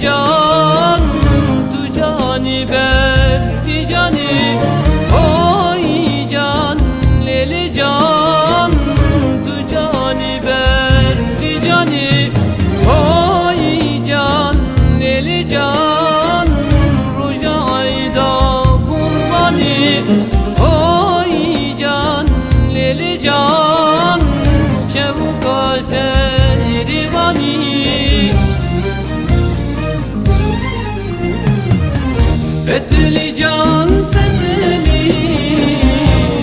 can tu cani berdi cani, oy can leli can tu cani berdi cani, oy can leli can ruja ayda kurbani, oy can leli can çevuka serivani. Fethli can fethli,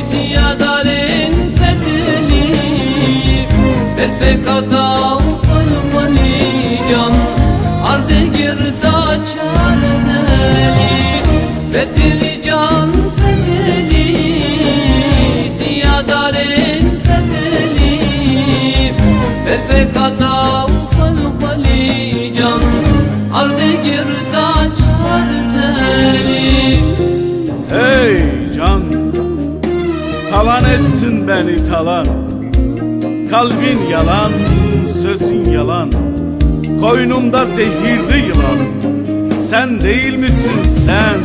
ziyadarin fethli, perfekata ufalmani can, arde girda çarneli. Fethli can fethli, ziyadarin fethli, perfekata ufalmani can, arde girda çarneli. Hey can, talan ettin beni talan. Kalbin yalan, sözün yalan. Koynumda zehirli yılan. Sen değil misin sen?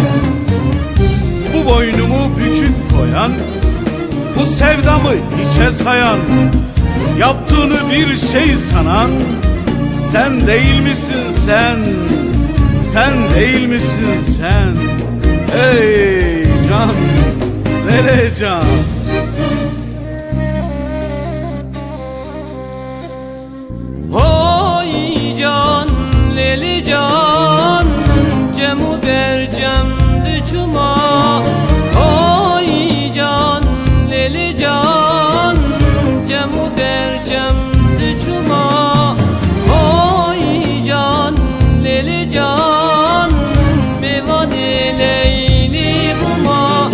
Bu boynumu bükük koyan, bu sevdamı hiçe sayan, yaptığını bir şey sanan, sen değil misin sen? Sen değil misin sen? Ey can, lele can. Oy can, leli can, cemu bercem düşuma. Oy can, leli can, cemu bercem düşuma. Oy can, leli can, mevani leyli buma.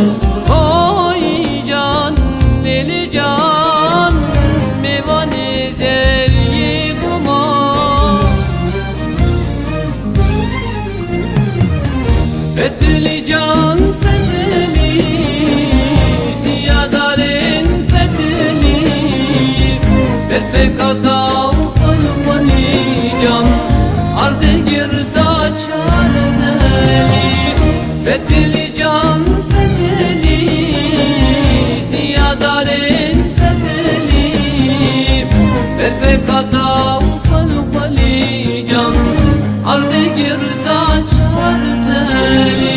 Oy can, leli can, mevani zeryi buma. Fethli can fethli, ziyadarin fethli, perfekata ufalmani can, arde girda çarneli. Fethli can fethli, ziyadarin fethli, perfekata ufalmani can, arde girda çarneli.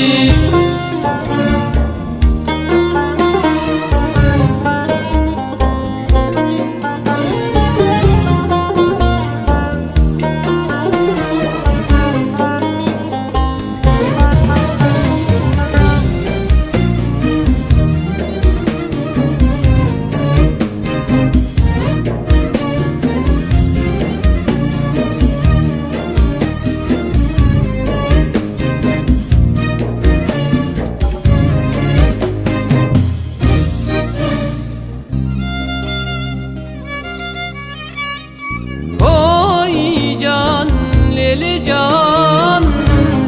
Oy can, leli can,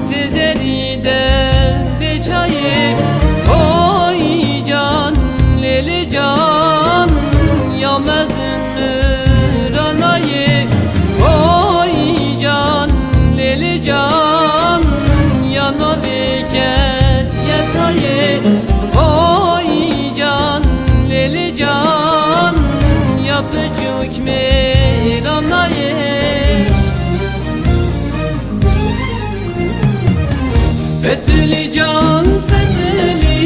sizleri de beçayı. Oy can, leli can, yamazın ranayı. Oy can, leli can, yana beket yatayı. Oy can, leli can, yapıcık meranayı. Fethli can fethli,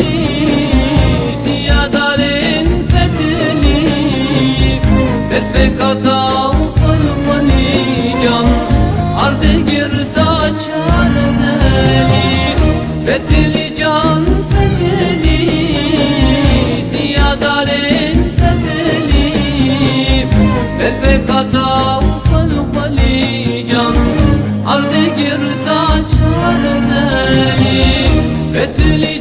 ziyadarin fethli, perfekata ufalmani can, arde girda çarneli. Fethli can fethli